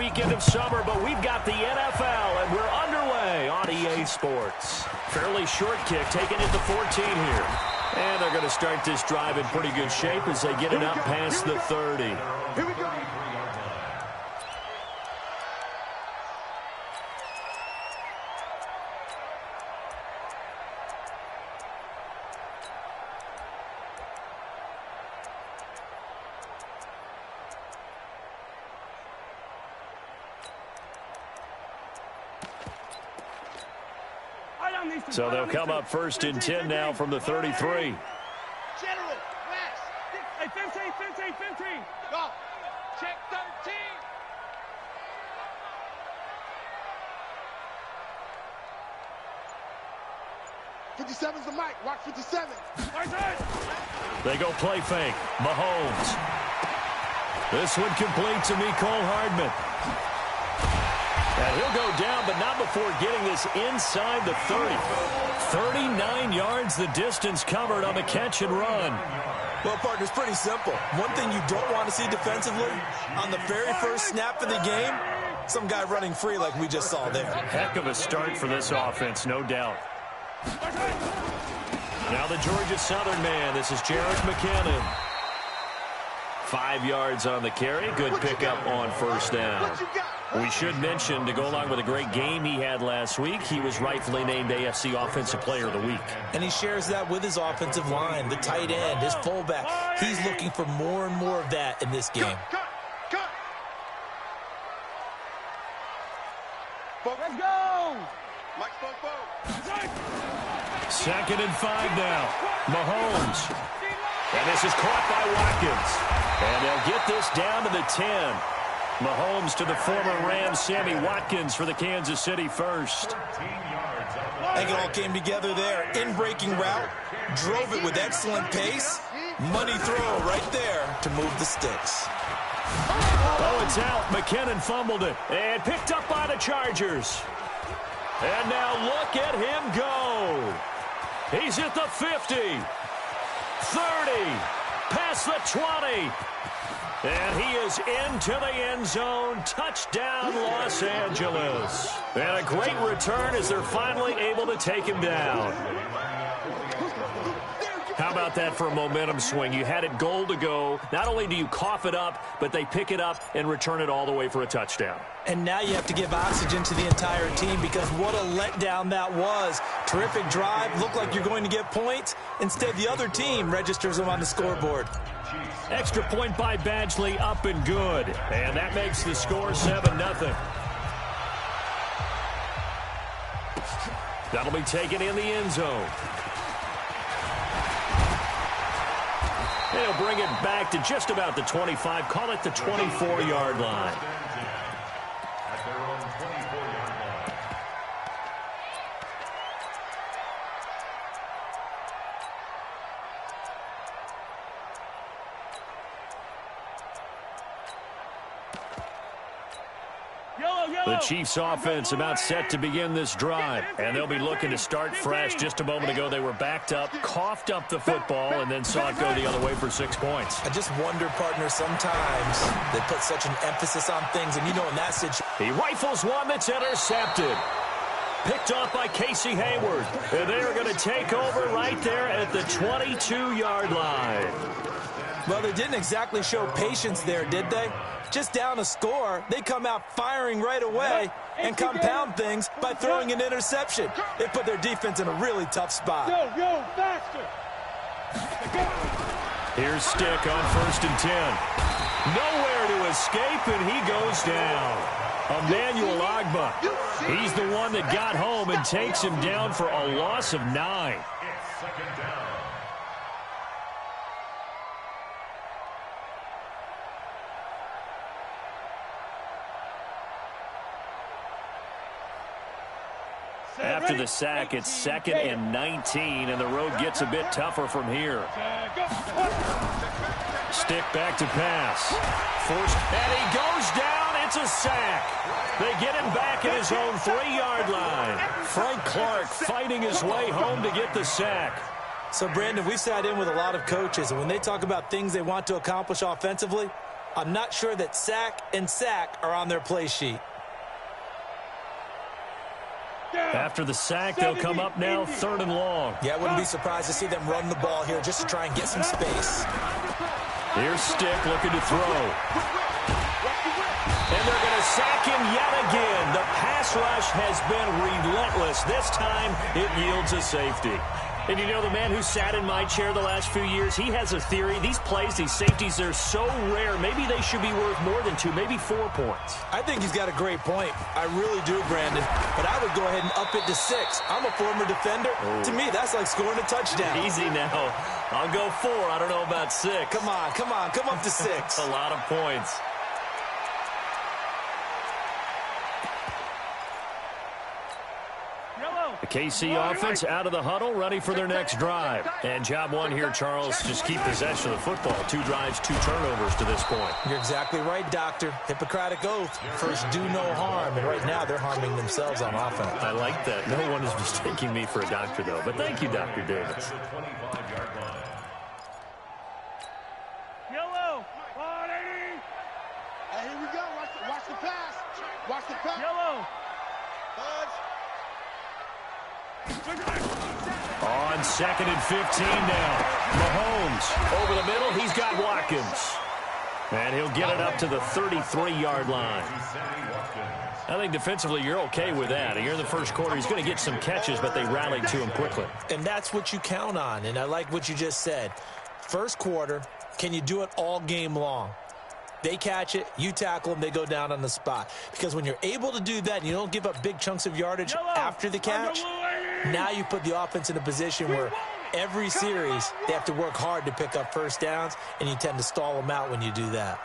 weekend of summer, but we've got the NFL, and we're underway on EA Sports. Fairly short kick, taking it to 14 here. And they're going to start this drive in pretty good shape as they get it up past the 30. Here we go. So they'll come up first and 10 now from the 33. General, West. Hey, 15. Go. Check 13. '57's the mic. Watch 57. They go play fake. Mahomes. This one complete to Mecole Hardman. And he'll go down, but not before getting this inside the 30. 39 yards the distance covered on the catch and run. Well, partner, it's pretty simple. One thing you don't want to see defensively, on the very first snap of the game, some guy running free like we just saw there. Heck of a start for this offense, no doubt. Now the Georgia Southern man. This is Jerick McKinnon. 5 yards on the carry. Good pickup on first down. We should mention, to go along with a great game he had last week, he was rightfully named AFC Offensive Player of the Week. And he shares that with his offensive line, the tight end, his fullback. He's looking for more and more of that in this game. Cut. Let's go. Mike Spoke. 2nd and 5 now. Mahomes. And this is caught by Watkins. And they'll get this down to the 10. Mahomes to the former Rams, Sammy Watkins for the Kansas City first. I think it all came together there. In-breaking route, drove it with excellent pace. Money throw right there to move the sticks. Oh, it's out. McKinnon fumbled it and picked up by the Chargers. And now look at him go. He's at the 50, 30, past the 20. And he is into the end zone. Touchdown, Los Angeles. And a great return as they're finally able to take him down. How about that for a momentum swing? You had it goal to go. Not only do you cough it up, but they pick it up and return it all the way for a touchdown. And now you have to give oxygen to the entire team because what a letdown that was. Terrific drive. Looked like you're going to get points. Instead, the other team registers them on the scoreboard. Extra point by Badgley, up and good. And that makes the score 7-0. That'll be taken in the end zone. They'll bring it back to just about the 25. Call it the 24-yard line. The Chiefs offense about set to begin this drive, and they'll be looking to start fresh. Just a moment ago, they were backed up, coughed up the football, and then saw it go the other way for 6 points. I just wonder, partner, sometimes they put such an emphasis on things, and you know in that situation. He rifles one that's intercepted. Picked off by Casey Hayward. And they are going to take over right there at the 22-yard line. Well, they didn't exactly show patience there, did they? Just down a score, they come out firing right away and compound things by throwing an interception. They put their defense in a really tough spot. Yo, faster. Here's Stick on 1st and 10. Nowhere to escape, and he goes down. Emmanuel Ogbah. He's the one that got home and takes him down for a loss of 9. After the sack, it's 2nd and 19, and the road gets a bit tougher from here. Stick back to pass. Forced, and he goes down. It's a sack. They get him back at his own 3-yard line. Frank Clark fighting his way home to get the sack. So, Brandon, we sat in with a lot of coaches, and when they talk about things they want to accomplish offensively, I'm not sure that sack and sack are on their play sheet. After the sack, they'll come up now 3rd and long. Yeah, I wouldn't be surprised to see them run the ball here just to try and get some space. Here's Stick looking to throw. And they're going to sack him yet again. The pass rush has been relentless. This time, it yields a safety. And you know, the man who sat in my chair the last few years, he has a theory. These plays, these safeties, they're so rare. Maybe they should be worth more than 2, maybe 4 points. I think he's got a great point. I really do, Brandon. But I would go ahead and up it to 6. I'm a former defender. Oh. To me, that's like scoring a touchdown. Easy now. I'll go 4. I don't know about 6. Come on. Come up to 6. A lot of points. The KC offense out of the huddle, ready for their next drive. And job one here, Charles, just keep possession of the football. 2 drives, 2 turnovers to this point. You're exactly right, Doctor. Hippocratic oath. First, do no harm. And right now, they're harming themselves on offense. I like that. No one is mistaking me for a doctor, though. But thank you, Dr. Davis. Yellow. 180. Hey, here we go. Watch the pass. Watch the pass. Yellow. On 2nd and 15 now. Mahomes over the middle. He's got Watkins. And he'll get it up to the 33-yard line. I think defensively you're okay with that. Here in the first quarter, he's going to get some catches, but they rallied to him quickly. And that's what you count on. And I like what you just said. First quarter, can you do it all game long? They catch it, you tackle them, they go down on the spot. Because when you're able to do that and you don't give up big chunks of yardage after the catch, now you put the offense in a position where every series they have to work hard to pick up first downs, and you tend to stall them out when you do that.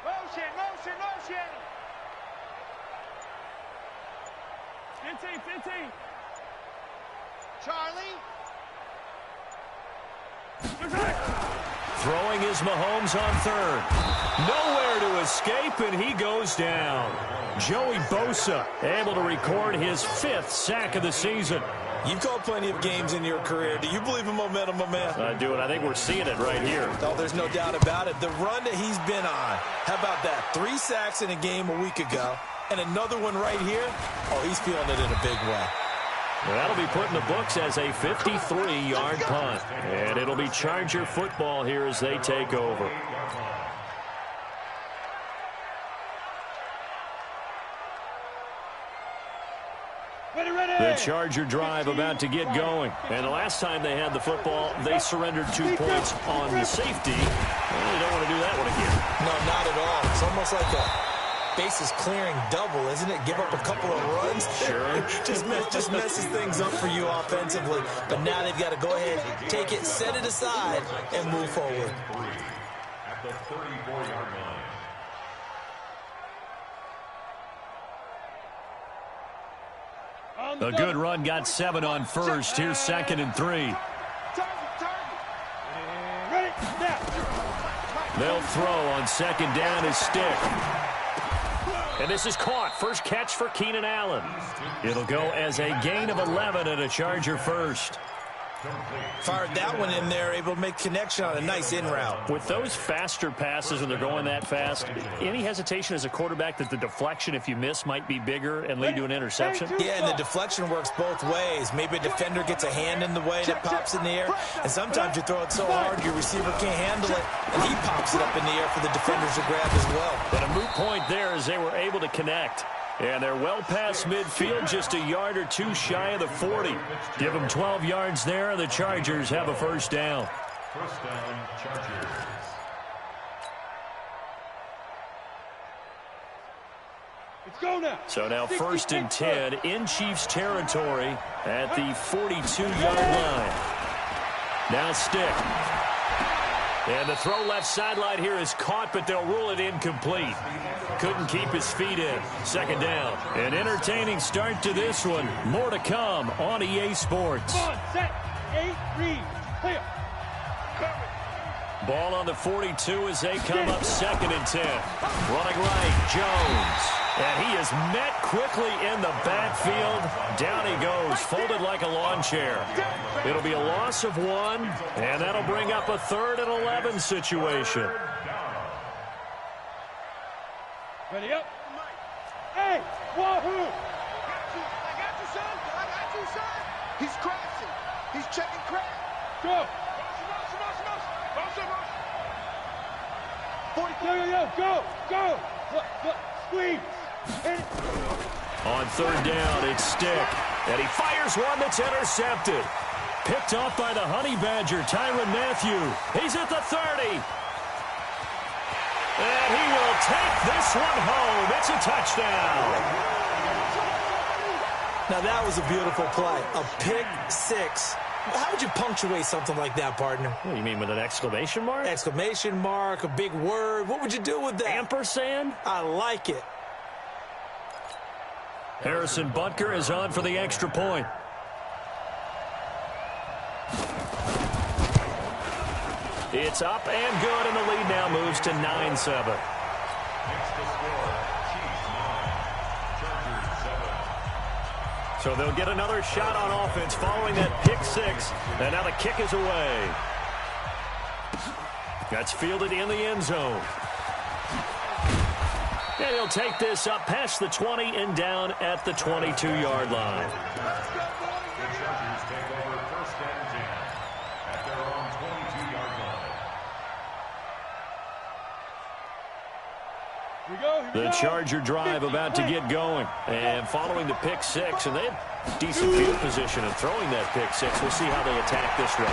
Motion. 15. Charlie. Throwing is Mahomes on 3rd. Nowhere to escape, and he goes down. Joey Bosa able to record his 5th sack of the season. You've called plenty of games in your career. Do you believe in momentum, my man? I do, and I think we're seeing it right here. Oh, there's no doubt about it. The run that he's been on. How about that? 3 sacks in a game a week ago, and another one right here. Oh, he's feeling it in a big way. Well, that'll be put in the books as a 53-yard punt. And it'll be Charger football here as they take over. The Charger drive about to get going. And the last time they had the football, they surrendered 2 points on the safety. Well, you don't want to do that one again. No, not at all. It's almost like a bases clearing double, isn't it? Give up a couple of runs. Sure. just messes things up for you offensively. But now they've got to go ahead, take it, set it aside, and move forward. At the 34-yard line. A good run, got 7 on 1st. Here's 2nd and 3. Ready, snap. They'll throw on 2nd down is Stick. And this is caught. First catch for Keenan Allen. It'll go as a gain of 11 and a Charger first. Fired that one in there, able to make connection on a nice in route. With those faster passes when they're going that fast, any hesitation as a quarterback that the deflection, if you miss, might be bigger and lead to an interception? Yeah, and the deflection works both ways. Maybe a defender gets a hand in the way and it pops in the air. And sometimes you throw it so hard your receiver can't handle it, and he pops it up in the air for the defenders to grab as well. But a moot point there as they were able to connect. And they're well past midfield, just a yard or 2 shy of the 40. Give them 12 yards there, and the Chargers have a first down. First down, Chargers. Let's go now. So now 1st and 10 in Chiefs territory at the 42-yard line. Now Stick. And the throw left sideline here is caught, but they'll rule it incomplete. Couldn't keep his feet in. 2nd down. An entertaining start to this one. More to come on EA Sports. On, set, 8, read, clear. Ball on the 42 as they come up 2nd and 10. Running right, Jones. And he is met quickly in the backfield. Down he goes, folded like a lawn chair. It'll be a loss of 1, and that'll bring up a 3rd and 11 situation. Ready up. Hey, wahoo! I got you, son. I got you, son. He's crashing. He's checking crash. Go. 40. Go. Look. Squeeze. Hit it. On 3rd down, it's Stick. And he fires one that's intercepted. Picked off by the Honey Badger, Tyrann Mathieu. He's at the 30. And he will take this one home. It's a touchdown. Now, that was a beautiful play. A pick 6. How would you punctuate something like that, partner? What do you mean, with an exclamation mark? Exclamation mark, a big word. What would you do with that? Ampersand? I like it. Harrison Butker is on for the extra point. It's up and good, and the lead now moves to 9-7. So they'll get another shot on offense following that pick 6, and now the kick is away. That's fielded in the end zone. And he'll take this up past the 20 and down at the 22-yard line. The Chargers take over 1st and 10 at their own 22-yard line. The Charger drive about to get going. And following the pick 6, and they have decent field position and throwing that pick 6. We'll see how they attack this run.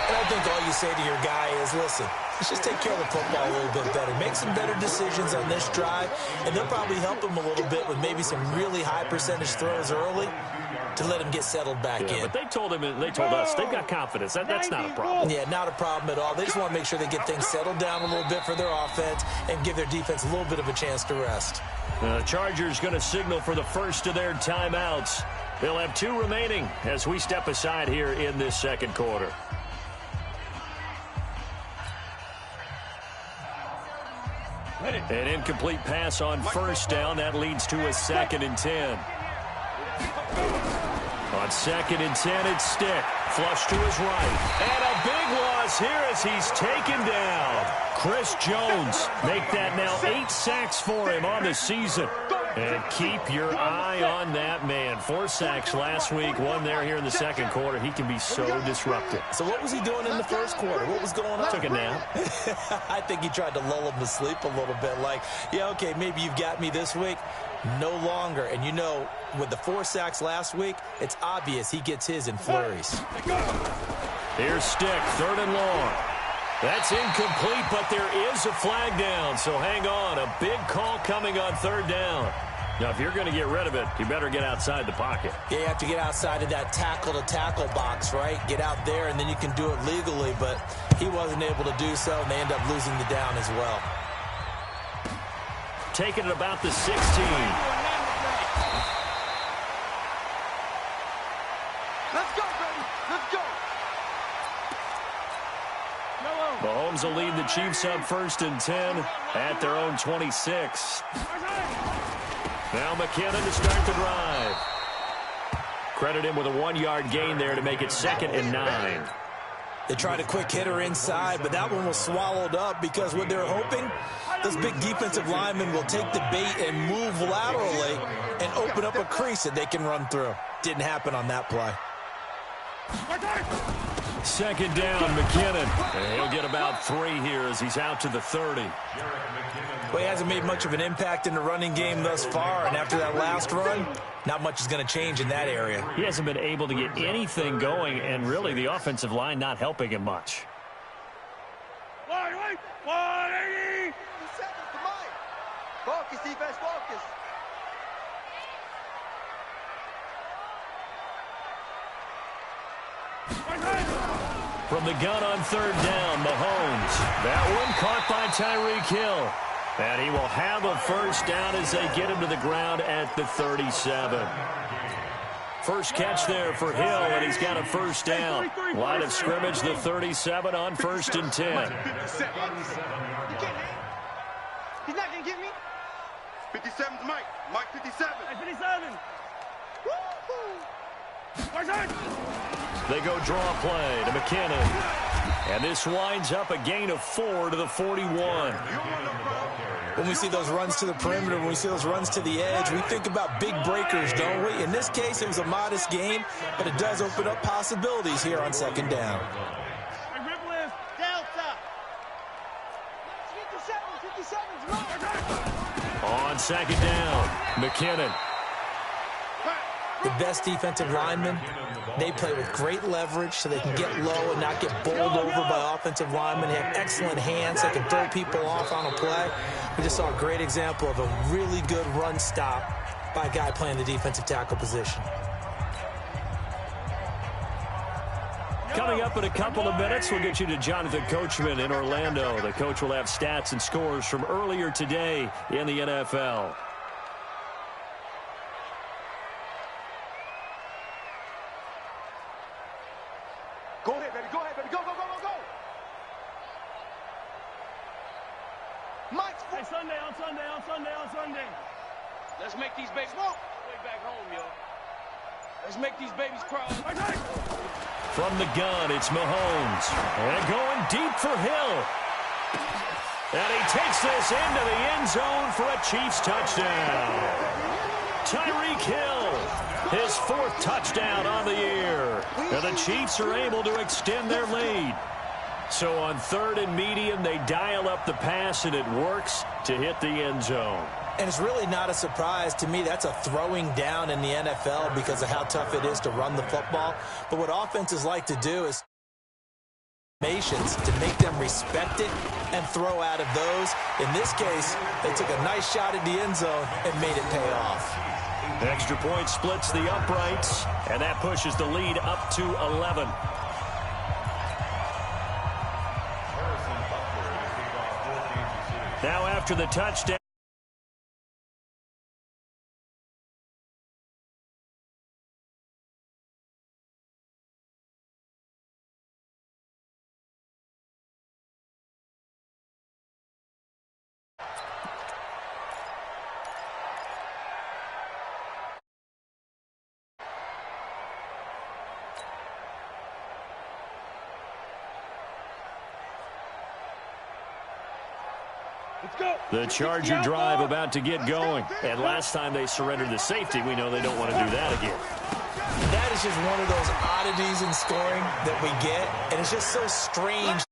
And I think all you say to your guy is, listen, let's just take care of the football a little bit better. Make some better decisions on this drive, and they'll probably help him a little bit with maybe some really high percentage throws early to let him get settled back in. But they told us they've got confidence. That's not a problem. Yeah, not a problem at all. They just want to make sure they get things settled down a little bit for their offense and give their defense a little bit of a chance to rest. The Chargers going to signal for the first of their timeouts. They'll have 2 remaining as we step aside here in this 2nd quarter. An incomplete pass on 1st down. That leads to a 2nd and 10. On 2nd and 10, it's Stick. Flush to his right. And a big loss here as he's taken down. Chris Jones make that now 8 sacks for him on the season. And keep your eye on that man. 4 sacks last week, 1 there here in the 2nd quarter. He can be so disruptive. So what was he doing in the 1st quarter? What was going on? Took a nap. I think he tried to lull him to sleep a little bit. Like, yeah, okay, maybe you've got me this week. No longer. And you know, with the 4 sacks last week, it's obvious he gets his in flurries. Here's Stick, 3rd and long. That's incomplete, but there is a flag down, so hang on. A big call coming on 3rd down. Now, if you're going to get rid of it, you better get outside the pocket. Yeah, you have to get outside of that tackle-to-tackle box, right? Get out there, and then you can do it legally, but he wasn't able to do so, and they end up losing the down as well. Taking it about the 16. Let's go, baby. Let's go. Mahomes will lead the Chiefs up 1st and 10 at their own 26. Now McKinnon to start the drive. Credit him with a 1-yard gain there to make it 2nd and 9. They tried a quick hitter inside, but that one was swallowed up because what they're hoping, those big defensive linemen will take the bait and move laterally and open up a crease that they can run through. Didn't happen on that play. 2nd down, McKinnon. And he'll get about 3 here as he's out to the 30. Well, he hasn't made much of an impact in the running game thus far, and after that last run, not much is going to change in that area. He hasn't been able to get anything going, and really the offensive line not helping him much. Wait. 180. Focus, defense, focus. From the gun on 3rd down, Mahomes. That one caught by Tyreek Hill. And he will have a 1st down as they get him to the ground at the 37. First catch there for Hill, and he's got a first down. Line of scrimmage, the 37 on 1st and 10. He's not going to get me. 57's Mike. Mike 57. Hey, 57. They go draw play to McKinnon. And this winds up a gain of 4 to the 41. When we see those runs to the perimeter, when we see those runs to the edge, we think about big breakers, don't we? In this case, it was a modest gain, but it does open up possibilities here on 2nd down. Hey, ripple is Delta. 57's Mike. On 2nd down, McKinnon. The best defensive linemen, they play with great leverage so they can get low and not get bowled over by offensive linemen. They have excellent hands. They can throw people off on a play. We just saw a great example of a really good run stop by a guy playing the defensive tackle position. Coming up in a couple of minutes, we'll get you to Jonathan Coachman in Orlando. The coach will have stats and scores from earlier today in the NFL. Go ahead, baby. Go ahead, baby. Go, go, go, go, go. Mike's Hey, Sunday, on Sunday, on Sunday, on Sunday. Let's make these babies walk. Way back home, yo. Let's make these babies cry. From the gun, it's Mahomes. And going deep for Hill. And he takes this into the end zone for a Chiefs touchdown. Tyreek Hill, his 4th touchdown on the year. And the Chiefs are able to extend their lead. So on 3rd and medium, they dial up the pass, and it works to hit the end zone. And it's really not a surprise to me. That's a throwing down in the NFL because of how tough it is to run the football. But what offenses like to do is to make them respect it and throw out of those. In this case, they took a nice shot at the end zone and made it pay off. Extra point splits the uprights, and that pushes the lead up to 11. Now after the touchdown. The Charger drive about to get going. And last time they surrendered the safety, we know they don't want to do that again. That is just one of those oddities in scoring that we get, and it's just so strange.